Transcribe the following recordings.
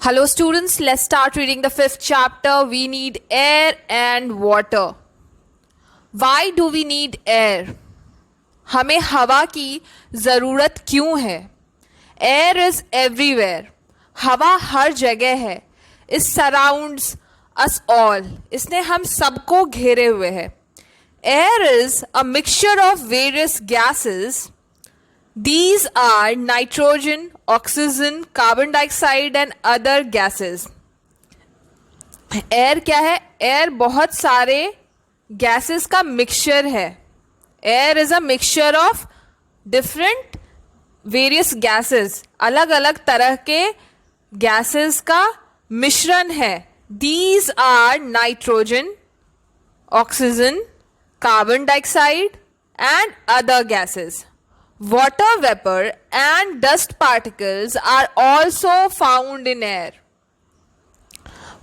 Hello students, let's start reading the fifth chapter. We need air and water. Why do we need air? हमें हवा की ज़रूरत क्यों है? Air is everywhere. हवा हर जगह है. It surrounds us all. इसने हम सबको घेरे हुए है. Air is a mixture of various gases. These are nitrogen, oxygen, carbon dioxide and other gases. Air क्या है? एयर बहुत सारे गैसेस का मिक्सचर है. Air is a mixture of different various gases. अलग अलग तरह के गैसेस का मिश्रण है. These are nitrogen, oxygen, carbon dioxide and other gases. Water vapor and dust particles are also found in air.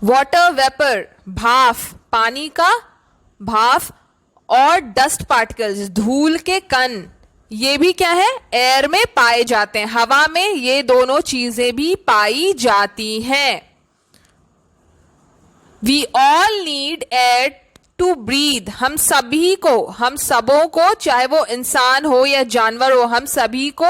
Water vapor, भाफ, पानी का भाफ, और dust particles, धूल के कण, ये भी क्या है? एयर में पाए जाते हैं. हवा में ये दोनों चीजें भी पाई जाती हैं. We all need air to breathe. हम सभी को, हम सबों को, चाहे वो इंसान हो या जानवर हो, हम सभी को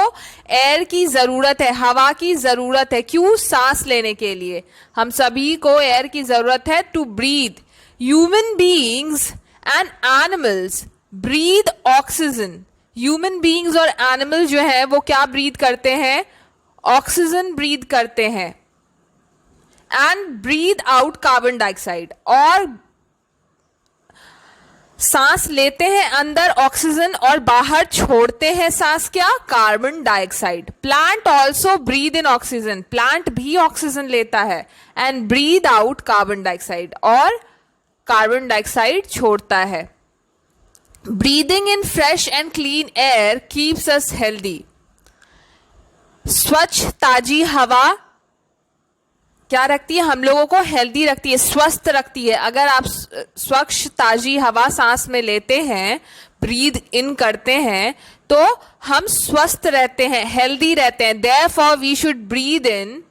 एयर की जरूरत है, हवा की जरूरत है. क्यों? सांस लेने के लिए हम सभी को एयर की जरूरत है. To breathe. Human beings and animals breathe oxygen. Human beings और एनिमल जो है वो क्या ब्रीथ करते हैं? ऑक्सीजन ब्रीथ करते हैं. And breathe out carbon dioxide. और सांस लेते हैं अंदर ऑक्सीजन और बाहर छोड़ते हैं सांस क्या? Carbon dioxide. Plant also breathe in oxygen. Plant भी ऑक्सीजन लेता है and breathe out carbon dioxide, और कार्बन डाइऑक्साइड छोड़ता है. Breathing in fresh and clean air keeps us healthy. स्वच्छ ताजी हवा क्या रखती है? हम लोगों को हेल्दी रखती है, स्वस्थ रखती है. अगर आप स्वच्छ ताजी हवा सांस में लेते हैं, ब्रीद इन करते हैं, तो हम स्वस्थ रहते हैं, हेल्दी रहते हैं. Therefore we should breathe in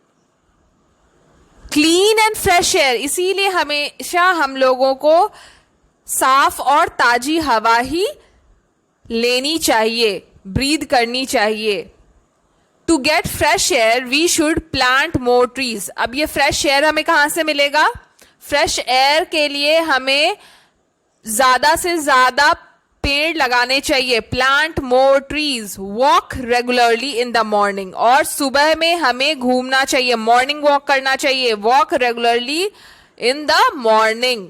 clean and fresh air. इसीलिए हमेशा हम लोगों को साफ और ताजी हवा ही लेनी चाहिए, ब्रीद करनी चाहिए. To get fresh air we should plant more trees. अब ये फ्रेश एयर हमें कहाँ से मिलेगा? फ्रेश एयर के लिए हमें ज्यादा से ज्यादा पेड़ लगाने चाहिए. Plant more trees. Walk regularly in the morning. और सुबह में हमें घूमना चाहिए, मॉर्निंग वॉक करना चाहिए. Walk regularly in the morning.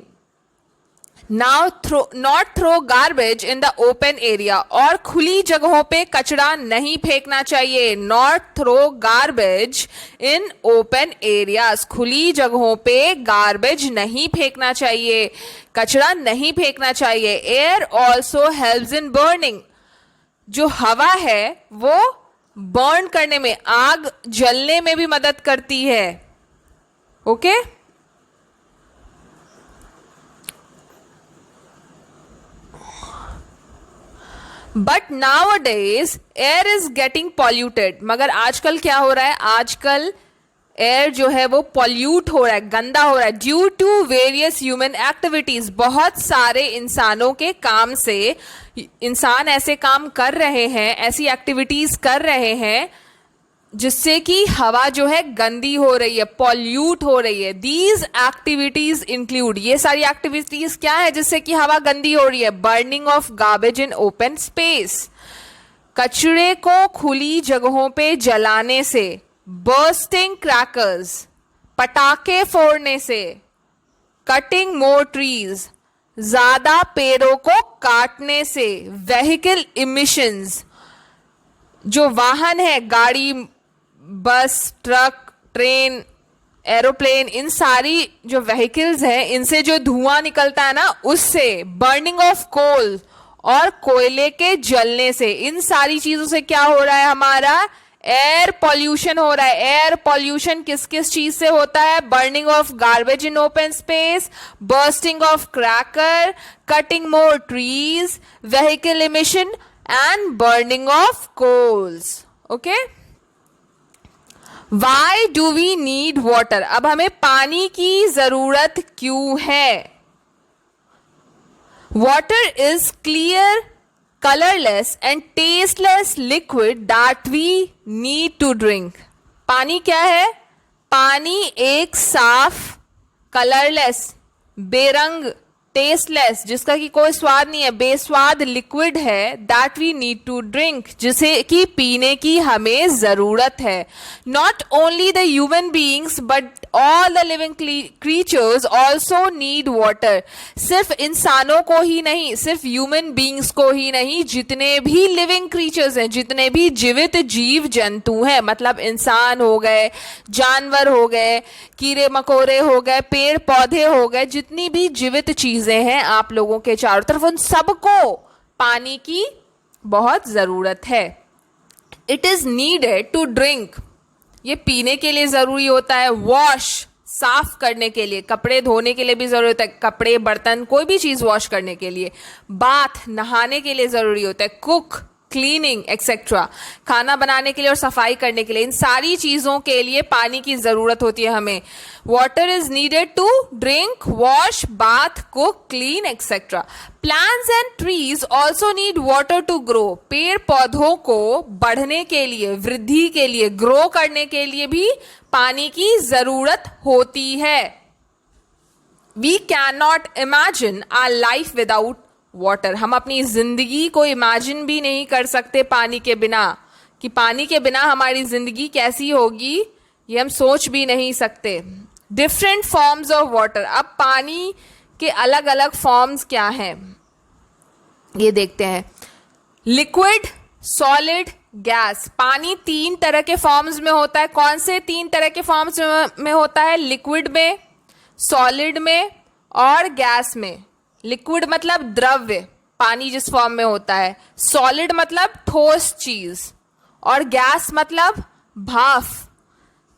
Now not throw garbage in the open area. और खुली जगहों पे कचरा नहीं फेंकना चाहिए. Not throw garbage in open areas. खुली जगहों पे गार्बेज नहीं फेंकना चाहिए, कचरा नहीं फेंकना चाहिए. Air also helps in burning. जो हवा है वो बर्न करने में, आग जलने में भी मदद करती है. Okay but now days air is getting polluted. मगर आजकल क्या हो रहा है? आजकल एयर जो है वो पॉल्यूट हो रहा है, गंदा हो रहा है. Due to various human activities. बहुत सारे इंसानों के काम से, इंसान ऐसे काम कर रहे हैं, ऐसी एक्टिविटीज कर रहे हैं जिससे कि हवा जो है गंदी हो रही है, पॉल्यूट हो रही है. These activities include. ये सारी एक्टिविटीज क्या है जिससे कि हवा गंदी हो रही है? Burning of garbage in open space. कचरे को खुली जगहों पे जलाने से. Bursting crackers. पटाखे फोड़ने से. Cutting more trees. ज्यादा पेड़ों को काटने से. Vehicle emissions. जो वाहन है, गाड़ी, बस, ट्रक, ट्रेन, एरोप्लेन, इन सारी जो व्हीकल्स हैं, इनसे जो धुआं निकलता है ना, उससे. Burning of coal. और कोयले के जलने से. इन सारी चीजों से क्या हो रहा है? हमारा एयर पॉल्यूशन हो रहा है. एयर पॉल्यूशन किस किस चीज से होता है? Burning of garbage in open space, bursting of cracker, cutting more trees, vehicle emission and burning of coals. Okay, why do we need water? अब हमें पानी की जरूरत क्यों है? Water is clear, colourless and tasteless liquid that we need to drink. पानी क्या है? पानी एक साफ, कलरलेस, बेरंग, टेस्टलेस, जिसका कि कोई स्वाद नहीं है, बेस्वाद लिक्विड है, that we need to drink, जिसे कि पीने की हमें जरूरत है. Not only the human beings but all the living creatures also need water. सिर्फ इंसानों को ही नहीं, सिर्फ ह्यूमन बीइंग्स को ही नहीं, जितने भी लिविंग क्रीचर्स हैं, जितने भी जीवित जीव जंतु हैं, मतलब इंसान हो गए, जानवर हो गए, कीड़े मकोड़े हो गए, पेड़ पौधे हो गए, जितनी भी जीवित चीजें हैं आप लोगों के चारों तरफ, उन सबको पानी की बहुत जरूरत है. It is needed to drink, ये पीने के लिए जरूरी होता है. वॉश, साफ करने के लिए, कपड़े धोने के लिए भी जरूरी होता है, कपड़े बर्तन कोई भी चीज वॉश करने के लिए. बाथ, नहाने के लिए जरूरी होता है. कुक, क्लीनिंग एक्सेट्रा, खाना बनाने के लिए और सफाई करने के लिए, इन सारी चीजों के लिए पानी की जरूरत होती है हमें. Water is needed to drink, wash, bath, cook, clean etcetera. Plants and trees also need water to grow. पेड़ पौधों को बढ़ने के लिए, वृद्धि के लिए, ग्रो करने के लिए भी पानी की जरूरत होती है. We can not imagine our life without water. हम अपनी जिंदगी को इमेजिन भी नहीं कर सकते पानी के बिना, कि पानी के बिना हमारी जिंदगी कैसी होगी, ये हम सोच भी नहीं सकते. Different forms of water. अब पानी के अलग अलग फॉर्म्स क्या हैं ये देखते हैं. Liquid, solid, gas. पानी तीन तरह के फॉर्म्स में होता है. कौन से तीन तरह के फॉर्म्स में होता है? लिक्विड में, सॉलिड में और गैस में. लिक्विड मतलब द्रव्य, पानी जिस फॉर्म में होता है. सॉलिड मतलब ठोस चीज, और गैस मतलब भाप.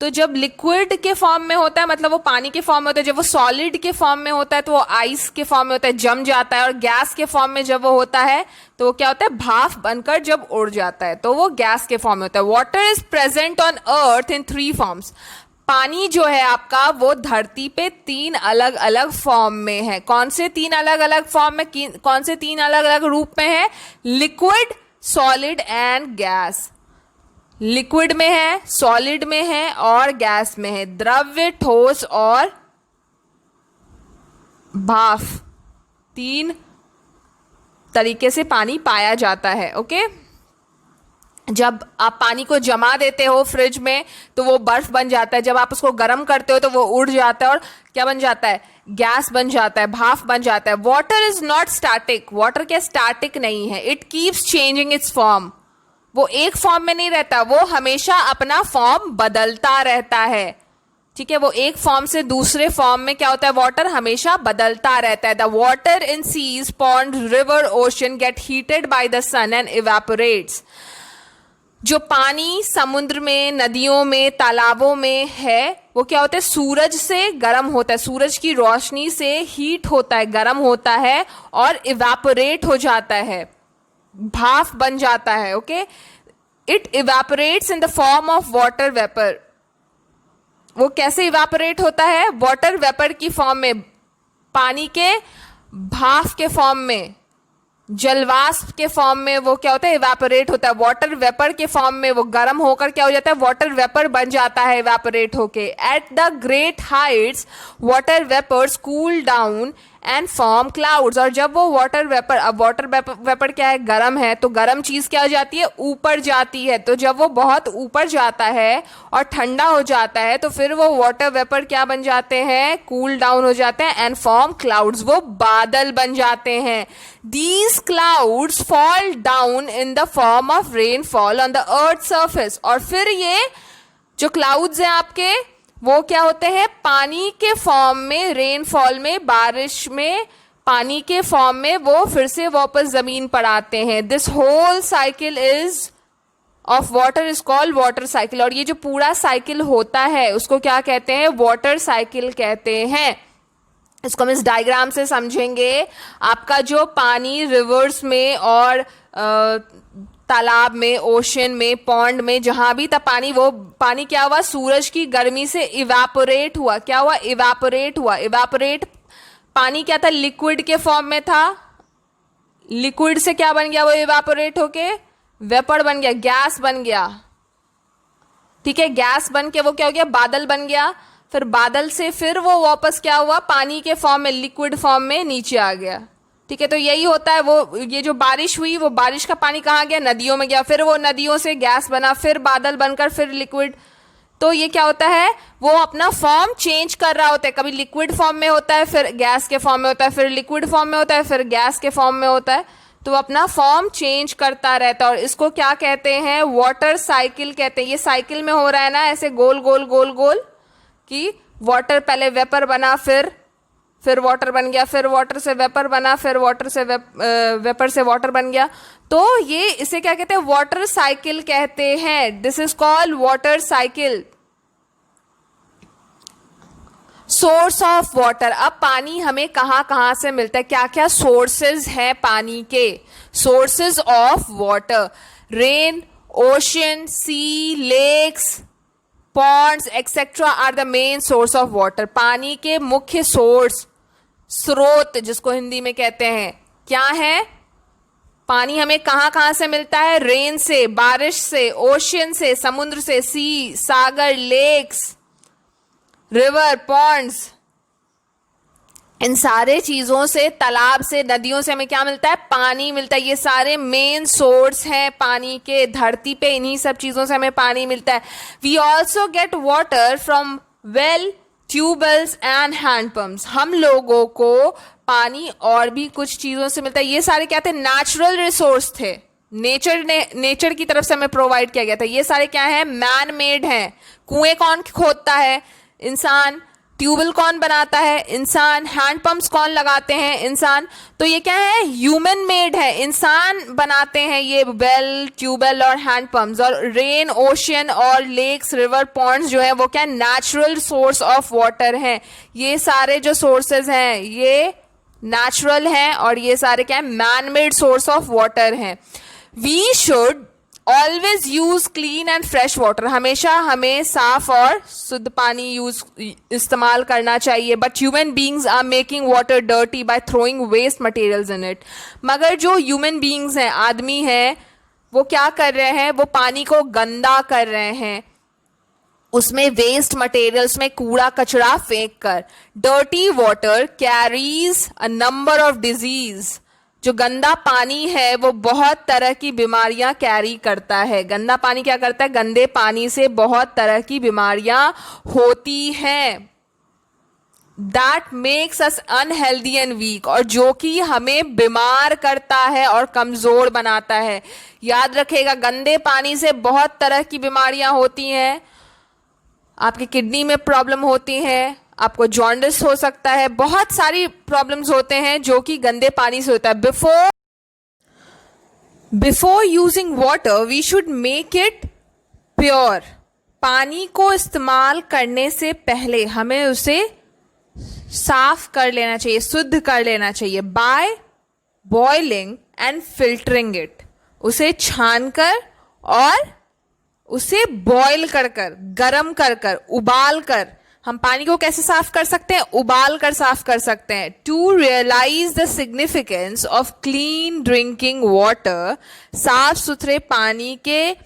तो जब लिक्विड के फॉर्म में होता है मतलब वो पानी के फॉर्म में होता है, जब वो सॉलिड के फॉर्म में होता है तो वो आइस के फॉर्म में होता है, जम जाता है. और गैस के फॉर्म में जब वो होता है तो वो क्या होता है? भाप बनकर जब उड़ जाता है तो वो गैस के फॉर्म में होता है. Water is present on earth in 3 forms. पानी जो है आपका वो धरती पे 3 अलग अलग फॉर्म में है. कौन से 3 अलग अलग फॉर्म में, कौन से 3 अलग अलग रूप में है? Liquid, solid and gas. Liquid में है, सॉलिड में है और गैस में है. द्रव्य, ठोस और भाप, 3 तरीके से पानी पाया जाता है. ओके. जब आप पानी को जमा देते हो फ्रिज में तो वो बर्फ बन जाता है. जब आप उसको गर्म करते हो तो वो उड़ जाता है और क्या बन जाता है? गैस बन जाता है, भाप बन जाता है. Water is not static. Water क्या स्टैटिक नहीं है. It keeps changing it's form. वो एक फॉर्म में नहीं रहता, वो हमेशा अपना फॉर्म बदलता रहता है. ठीक है, वो एक फॉर्म से दूसरे फॉर्म में क्या होता है? वाटर हमेशा बदलता रहता है. The water in seas, pond, river, ocean get heated by the sun and evaporates. जो पानी समुद्र में, नदियों में, तालाबों में है वो क्या होता है? सूरज से गर्म होता है, सूरज की रोशनी से हीट होता है, गर्म होता है और इवेपोरेट हो जाता है, भाप बन जाता है. Okay. It evaporates in the form of water vapour. वो कैसे इवेपोरेट होता है? वाटर वेपर की फॉर्म में, पानी के भाप के फॉर्म में, जलवाष्प के फॉर्म में वो क्या होता है? इवेपोरेट होता है. वाटर वेपर के फॉर्म में वो गर्म होकर क्या हो जाता है? वाटर वेपर बन जाता है इवेपोरेट होके. At the great heights water vapours cool down and form clouds. और जब वो वाटर वेपर, अब वाटर वेपर क्या है? गर्म है, तो गर्म चीज क्या हो जाती है? ऊपर जाती है. तो जब वो बहुत ऊपर जाता है और ठंडा हो जाता है तो फिर वो वाटर वेपर क्या बन जाते हैं? कूल डाउन हो जाते हैं एंड फॉर्म क्लाउड्स. वो बादल बन जाते हैं. These clouds fall down in the form of rainfall on the earth's surface. और फिर ये जो क्लाउड्स हैं आपके वो क्या होते हैं? पानी के फॉर्म में, रेनफॉल में, बारिश में, पानी के फॉर्म में वो फिर से वापस जमीन पर आते हैं. This whole cycle is of water is called water cycle. और ये जो पूरा साइकिल होता है उसको क्या कहते हैं? वाटर साइकिल कहते हैं. इसको हम इस डायग्राम से समझेंगे. आपका जो पानी रिवर्स में और तालाब में, ओशन में, पॉन्ड में, जहां भी था पानी, वो पानी क्या हुआ, सूरज की गर्मी से इवापोरेट हुआ। क्या हुआ, इवापोरेट हुआ। इवापोरेट पानी क्या था, लिक्विड के फॉर्म में था, लिक्विड से क्या बन गया, वो इवापोरेट होके वेपर बन गया, गैस बन गया। ठीक है, गैस बन के वो क्या हो गया, बादल बन गया। फिर बादल से फिर वो वापस क्या हुआ, पानी के फॉर्म में, लिक्विड फॉर्म में नीचे आ गया। ठीक है, तो यही होता है। वो ये जो बारिश हुई, वो बारिश का पानी कहाँ गया, नदियों में गया, फिर वो नदियों से गैस बना, फिर बादल बनकर फिर लिक्विड। तो ये क्या होता है, वो अपना फॉर्म चेंज कर रहा होता है। कभी लिक्विड फॉर्म में होता है, फिर गैस के फॉर्म में होता है, फिर लिक्विड फॉर्म में होता है, फिर गैस के फॉर्म में होता है। तो वो अपना फॉर्म चेंज करता रहता है, और इसको क्या कहते हैं, वाटर साइकिल कहते हैं। ये साइकिल में हो रहा है ना, ऐसे गोल गोल गोल गोल, कि वाटर पहले वेपर बना, फिर वाटर बन गया, फिर वाटर से वेपर बना, फिर वाटर से वेपर से वाटर बन गया। तो ये इसे क्या कहते हैं, वाटर साइकिल कहते हैं। This is called water cycle. Source of water, अब पानी हमें कहाँ कहाँ से मिलता है, क्या क्या सोर्सेज हैं पानी के। Sources of water, rain, ocean, sea, lakes, ponds etcetera are the main source of water. पानी के मुख्य सोर्स, स्रोत जिसको हिंदी में कहते हैं, क्या है, पानी हमें कहाँ कहाँ से मिलता है, रेन से, बारिश से, ओशन से, समुद्र से, सी, सागर, लेक्स, रिवर, पॉन्ड्स, इन सारे चीजों से, तालाब से, नदियों से हमें क्या मिलता है, पानी मिलता है। ये सारे मेन सोर्स हैं पानी के धरती पे, इन्हीं सब चीजों से हमें पानी मिलता है। We also get water from well, tubewells and handpumps. हम लोगों को पानी और भी कुछ चीजों से मिलता है। ये सारे क्या थे, नेचुरल रिसोर्स थे, नेचर की तरफ से हमें प्रोवाइड किया गया था। ये सारे क्या है, मैन मेड हैं। कुएं कौन खोदता है, इंसान। ट्यूबवेल कौन बनाता है, इंसान। हैंडपंप्स कौन लगाते हैं, इंसान। तो ये क्या है, ह्यूमन मेड है, इंसान बनाते हैं ये वेल, ट्यूबवेल और हैंडपंप्स। और रेन, ओशन और लेक्स, रिवर, पॉन्ड्स जो है वो क्या, नेचुरल सोर्स ऑफ वाटर हैं। ये सारे जो सोर्सेज हैं ये नेचुरल हैं, और ये सारे क्या है, man made source of water हैं। We should always use clean and fresh water, हमेशा हमें साफ और शुद्ध पानी इस्तेमाल करना चाहिए। But human beings are making water dirty by throwing waste materials in it. मगर जो ह्यूमन बींग्स हैं, आदमी हैं, वो क्या कर रहे हैं, वो पानी को गंदा कर रहे हैं, उसमें वेस्ट मटेरियल्स में कूड़ा कचरा फेंक कर। Dirty water carries a number of disease. जो गंदा पानी है वो बहुत तरह की बीमारियां कैरी करता है। गंदा पानी क्या करता है, गंदे पानी से बहुत तरह की बीमारियां होती हैं। That makes us unhealthy and weak, और जो कि हमें बीमार करता है और कमजोर बनाता है। याद रखिएगा, गंदे पानी से बहुत तरह की बीमारियां होती हैं। आपकी किडनी में प्रॉब्लम होती है, आपको जॉन्डिस हो सकता है, बहुत सारी प्रॉब्लम्स होते हैं जो कि गंदे पानी से होता है। Before using water we should make it pure. पानी को इस्तेमाल करने से पहले हमें उसे साफ कर लेना चाहिए, शुद्ध कर लेना चाहिए। By boiling and filtering it, उसे छानकर और उसे बॉईल कर कर, गरम कर कर, उबाल कर हम पानी को कैसे साफ कर सकते हैं, उबाल कर साफ कर सकते हैं। To realise the significance of clean drinking water, साफ सुथरे पानी के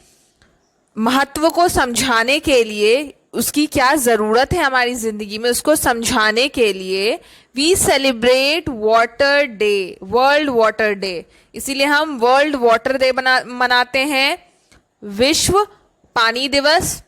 महत्व को समझाने के लिए, उसकी क्या जरूरत है हमारी जिंदगी में, उसको समझाने के लिए we celebrate water day, world water day. इसीलिए हम वर्ल्ड वाटर डे मनाते हैं, विश्व पानी दिवस।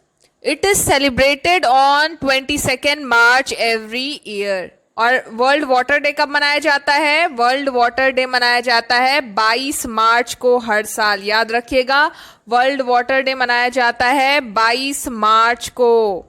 It is celebrated on 22 March every year. और वर्ल्ड वाटर डे कब मनाया जाता है, वर्ल्ड वाटर डे मनाया जाता है 22 मार्च को हर साल। याद रखिएगा, वर्ल्ड वाटर डे मनाया जाता है 22 मार्च को।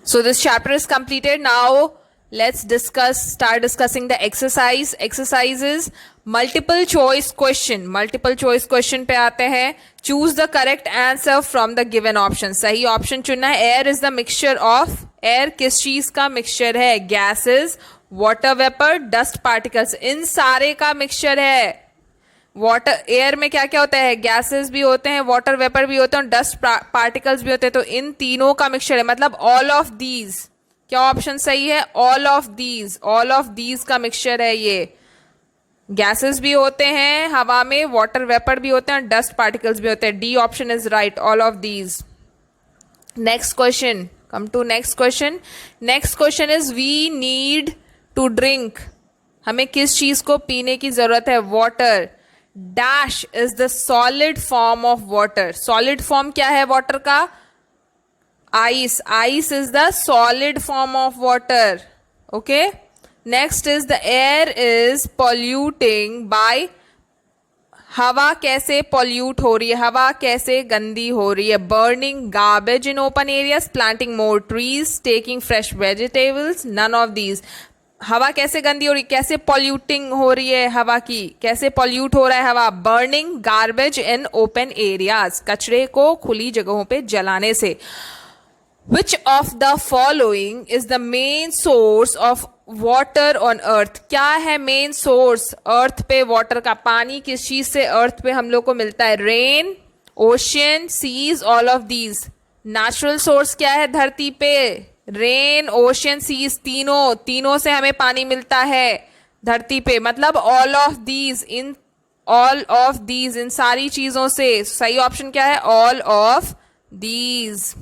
So this chapter is completed. Now let's start discussing the exercises. Multiple choice question पे आते हैं। Choose the correct answer from the given option. सही ऑप्शन चुनना है। Air is the mixture of, air किस चीज का मिक्सचर है, gases, water vapour, dust particles, इन सारे का मिक्सचर है। वाटर एयर में क्या क्या होता है, गैसेस भी होते हैं, वाटर वेपर भी होते हैं, डस्ट पार्टिकल्स भी होते हैं, तो इन तीनों का मिक्सचर है, मतलब ऑल ऑफ दीज। क्या ऑप्शन सही है, all of these, all of these का मिक्सचर है ये। गैसेस भी होते हैं हवा में, वाटर वेपर भी होते हैं, डस्ट पार्टिकल्स भी होते हैं। D option is right, all of these. Next question, come to next question. Next question is we need to drink, हमें किस चीज को पीने की जरूरत है, water. Dash is the solid form of water, solid form क्या है वाटर का, ice, ice is the solid form of water. Okay, next is the air is polluting by, हवा कैसे पॉल्यूट हो रही है, हवा कैसे गंदी हो रही है, burning garbage in open areas, planting more trees, taking fresh vegetables, none of these. हवा कैसे गंदी हो रही, कैसे पॉल्यूटिंग हो रही है हवा की, कैसे पॉल्यूट हो रहा है हवा, burning garbage in open areas, कचरे को खुली जगहों पे जलाने से। Which of the following is the main source of water on earth? क्या है मेन सोर्स अर्थ पे वाटर का, पानी किस चीज से अर्थ पे हम लोग को मिलता है, rain, ocean, seas, all of these. Natural source क्या है धरती पे, रेन, ओशियन, सीज, तीनों से हमें पानी मिलता है धरती पे, मतलब all of these, in all of these, इन सारी चीजों से। सही ऑप्शन क्या है, all of these,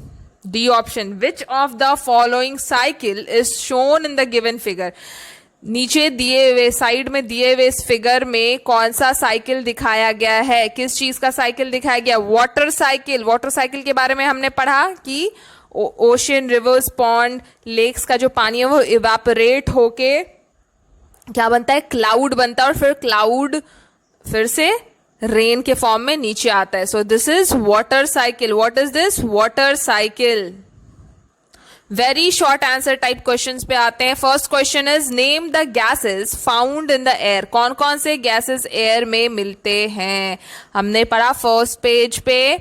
D option. Which of the following cycle is shown in the given figure, नीचे दिए हुए साइड में दिए हुए इस फिगर में कौन सा साइकिल दिखाया गया है, किस चीज का साइकिल दिखाया गया, वाटर साइकिल। वाटर साइकिल के बारे में हमने पढ़ा कि ओशियन, रिवर्स, पॉन्ड, लेक्स का जो पानी है वो इवेपोरेट होके क्या बनता है, क्लाउड बनता है, और फिर क्लाउड फिर से रेन के फॉर्म में नीचे आता है। So this is water cycle. What is this, water cycle. Very short answer type questions पे आते हैं। First question is name the gases found in the air, कौन कौन से गैसेस एयर में मिलते हैं। हमने पढ़ा फर्स्ट पेज पे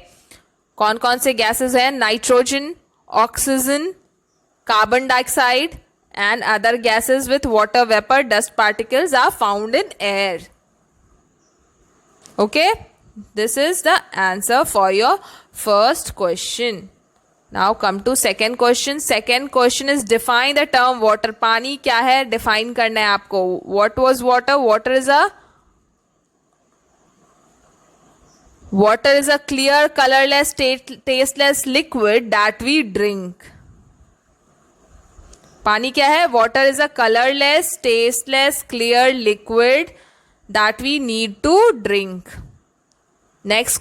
कौन कौन से गैसेस हैं, nitrogen, oxygen, carbon dioxide and other gases with water vapor, dust particles are found in air. Okay, this is the answer for your first question. Now come to second question. Second question is define the term water. पानी क्या है, define करना है आपको। What was water? Water is a clear, colorless, tasteless liquid that we drink. पानी क्या है, water is a colourless, tasteless, clear liquid that we need to drink. Next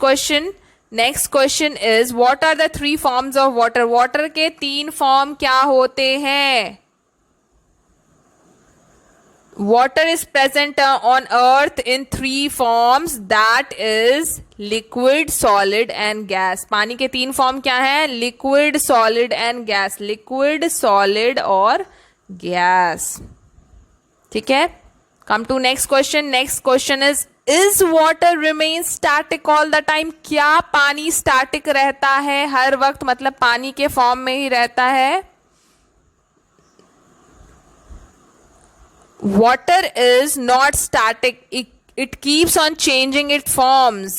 question is what are the 3 forms of water. Water के 3 form क्या होते हैं। Water is present on earth in 3 forms, that is liquid, solid and gas. पानी के 3 form क्या हैं, liquid, solid and gas, liquid, solid और gas. ठीक है, come to next question. Next question is water remain static all the time. क्या पानी static रहता है हर वक्त, मतलब पानी के फॉर्म में ही रहता है। Water is not static. It keeps on changing its forms.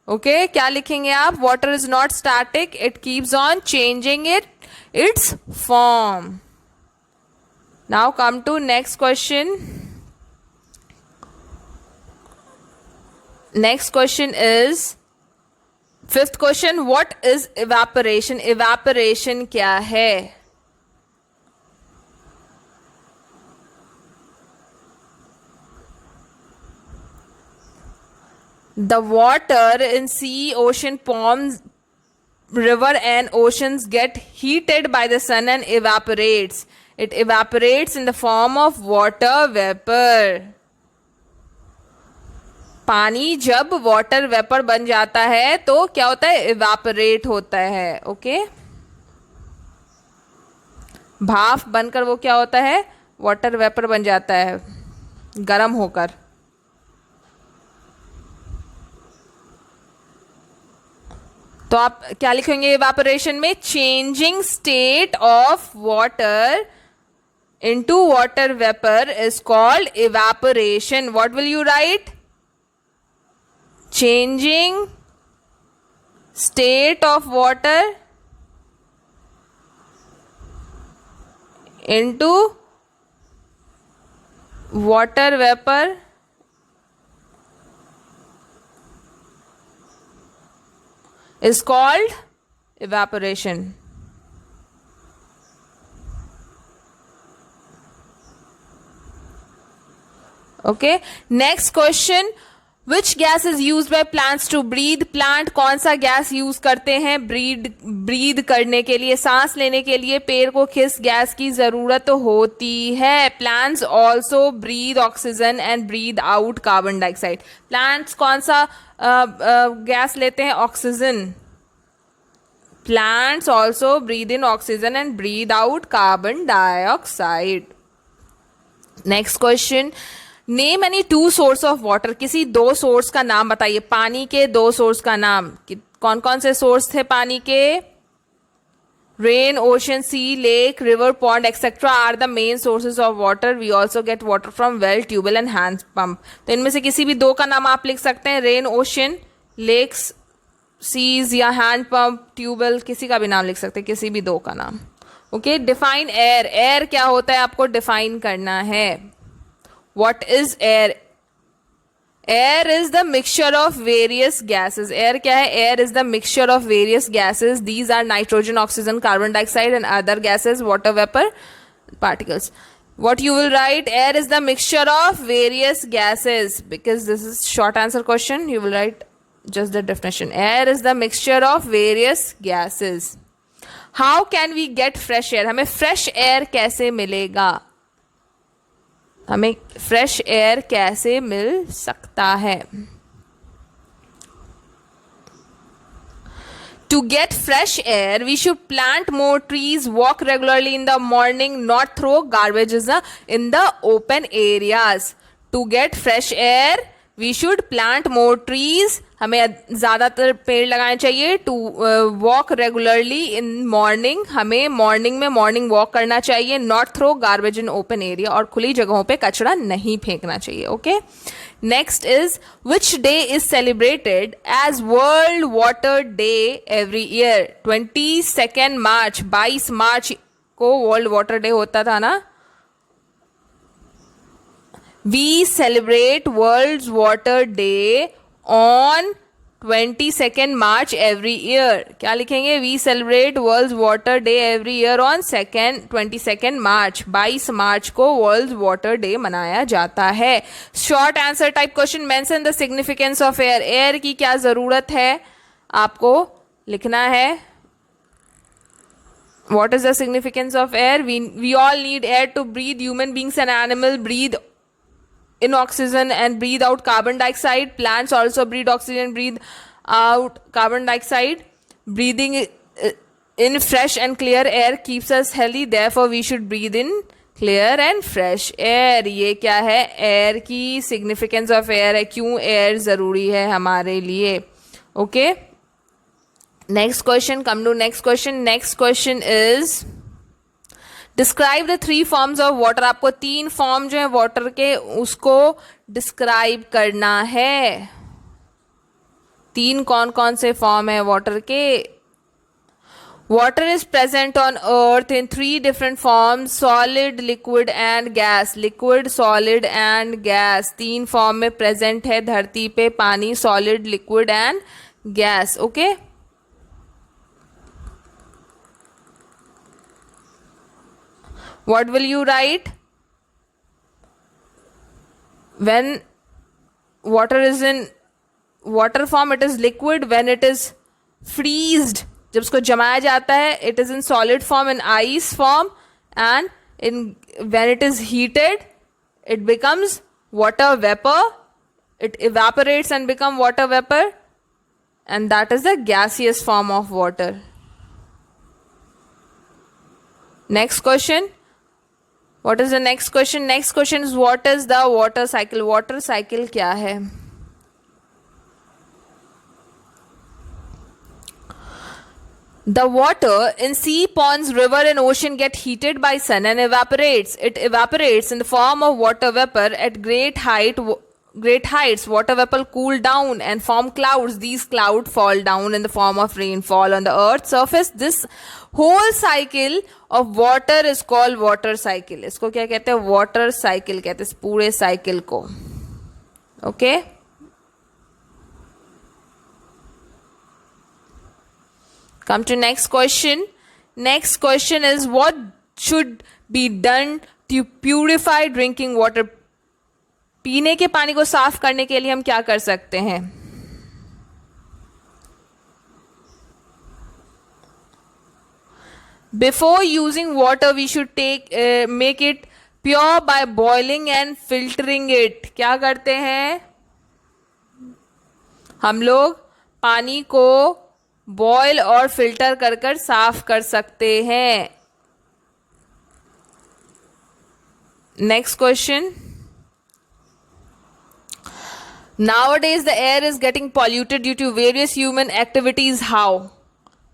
Okay, क्या लिखेंगे आप, water is not static. It keeps on changing its form. Now come to next question. Next question is 5th question. What is evaporation? Evaporation क्या है। The water in sea, ocean, ponds, river and oceans get heated by the sun and evaporates. It evaporates in the form of water vapor. पानी जब water vapour बन जाता है तो क्या होता है, इवेपोरेट होता है। ओके, भाप बनकर वो क्या होता है, वाटर वेपर बन जाता है गर्म होकर। तो आप क्या लिखेंगे इवेपोरेशन में, changing state of water into water vapor is called evaporation. What will you write? Changing state of water into water vapor is called evaporation. Okay, next question. Which gas is used by plants to breathe? Plant कौन सा gas use करते हैं breathe करने के लिए, सांस लेने के लिए? पेड़ को किस गैस की जरूरत होती है? Plants also breathe oxygen and breathe out carbon dioxide. Plants कौन सा गैस लेते हैं? Oxygen. Plants also breathe in oxygen and breathe out carbon dioxide. Next question. Name any two source of water. किसी दो सोर्स का नाम बताइए. पानी के दो सोर्स का नाम. कौन कौन से सोर्स थे पानी के? Rain, ocean, sea, lake, river, pond etcetera are the main sources of water. We also get water from well, tubewell and hand pump. तो इनमें से किसी भी दो का नाम आप लिख सकते हैं. रेन, ओशन, लेक्स, सीज या हैंड पंप, ट्यूबवेल, किसी का भी नाम लिख सकते हैं, किसी भी दो का नाम. ओके. Define air. एयर क्या होता है आपको डिफाइन करना है. What is air? Air is the mixture of various gases. Air क्या है? Air is the mixture of various gases. These are nitrogen, oxygen, carbon dioxide and other gases, water vapor, particles. What you will write? Air is the mixture of various gases. Because this is short answer question, you will write just the definition. Air is the mixture of various gases. How can we get fresh air? हमें fresh air कैसे मिलेगा? हमें fresh air कैसे मिल सकता है? To get fresh air, we should plant more trees, walk regularly in the morning, not throw garbage in the open areas. To get fresh air, we should plant more trees. हमें ज़्यादातर पेड़ लगाने चाहिए. To walk regularly in morning. हमें morning में morning walk करना चाहिए. Not throw garbage in open area. और खुली जगहों पे कचरा नहीं फेंकना चाहिए. Okay. Next is which day is celebrated as world water day every year. 22 March, 22 मार्च को वर्ल्ड वाटर डे होता था ना. We celebrate World's Water Day on 22nd March every year. क्या लिखेंगे? We celebrate World's Water Day every year on 22nd March. 22 मार्च को World's Water Day मनाया जाता है. Short answer type question. Mention the significance of air. Air की क्या जरूरत है आपको लिखना है. What is the significance of air? We all need air to breathe. Human beings and animals breathe in oxygen and breathe out carbon dioxide. Plants also breathe oxygen, breathe out carbon dioxide. Breathing in fresh and clear air keeps us healthy. Therefore, we should breathe in clear and fresh air. ये क्या है? Air की significance of air है. क्यों air ज़रूरी है हमारे लिए? Okay. Next question. Come to next question. Next question is describe the 3 forms of water. आपको 3 फॉर्म जो है वाटर के उसको डिस्क्राइब करना है. 3 कौन कौन से फॉर्म है वाटर के? Water is present on earth in 3 different forms. Solid, liquid and gas. Liquid, solid and gas 3 form में प्रेजेंट है धरती पे पानी. Solid, liquid and gas. Okay. What will you write? When water is in water form, it is liquid. When it is freezed, जब उसको जमाया जाता है, it is in solid form, in ice form, and when it is heated, it becomes water vapor. It evaporates and become water vapor, and that is the gaseous form of water. Next question. What is the next question? Next question is what is the water cycle? Water cycle क्या है? The water in sea, ponds, river and ocean get heated by sun and evaporates. It evaporates in the form of water vapor at great heights. Water vapor cool down and form clouds. These clouds fall down in the form of rainfall on the earth's surface. This whole cycle of water is called water cycle. इसको क्या कहते हैं? Water cycle कहते हैं इस पूरे cycle को. Okay? Come to next question. Next question is, what should be done to purify drinking water? पीने के पानी को साफ करने के लिए हम क्या कर सकते हैं? Before using water, we should make it pure by boiling and filtering it. क्या करते हैं हम लोग? पानी को बॉयल और फिल्टर कर कर साफ कर सकते हैं. Next question. Nowadays the air is getting polluted due to various human activities. How?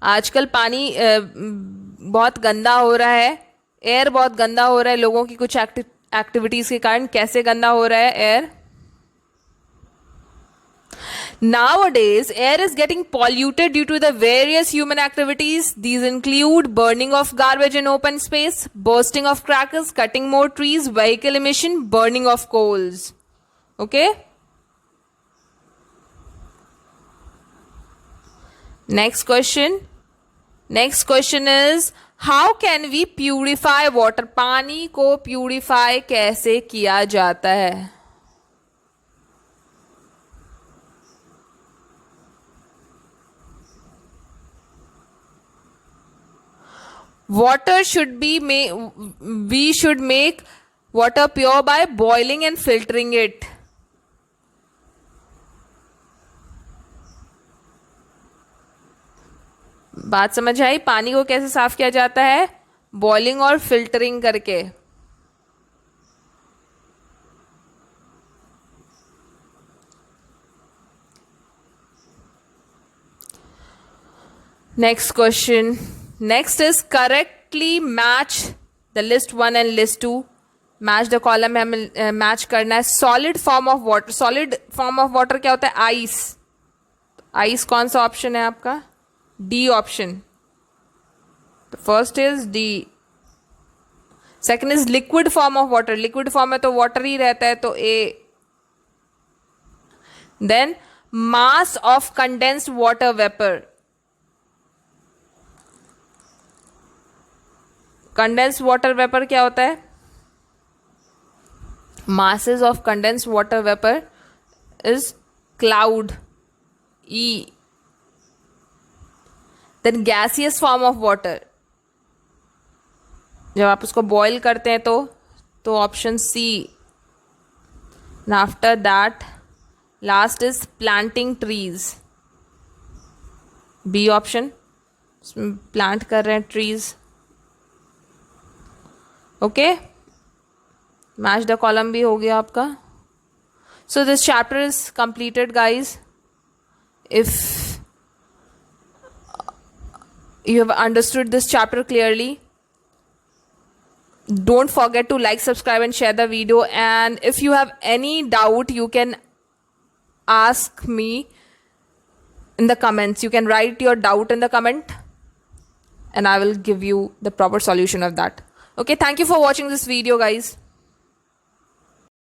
आजकल पानी बहुत गंदा हो रहा है, एयर बहुत गंदा हो रहा है लोगों की कुछ एक्टिविटीज के कारण. कैसे गंदा हो रहा है air? Nowadays, air is getting polluted due to the various human activities. These include burning of garbage in open space, bursting of crackers, cutting more trees, vehicle emission, burning of coals. Okay? Next question. Next question is, how can we purify water? पानी को purify कैसे किया जाता है? Water should be we should make water pure by boiling and filtering it. बात समझ आई? पानी को कैसे साफ किया जाता है? बॉइलिंग और फिल्टरिंग करके. Next question. Next is, correctly match the list 1 and list 2. Match the column में हमें मैच करना है. Solid form of water. Solid form of water क्या होता है? आइस. आइस कौन सा ऑप्शन है आपका? D option. First is D. Second is liquid form of water. Liquid form में तो वाटर ही रहता है, तो A. Then mass of condensed water vapour. Condensed water vapour क्या होता है? masses of condensed water vapor is cloud, E. Then gaseous form of water, जब आप उसको बॉयल करते हैं तो option C. After that last is planting trees, B option. Plant कर रहे हैं trees. Okay, match the column भी हो गया आपका. So this chapter is completed guys. If you have understood this chapter clearly, don't forget to like, subscribe and share the video. And if you have any doubt, you can ask me in the comments. You can write your doubt in the comment and I will give you the proper solution of that. Okay, thank you for watching this video guys.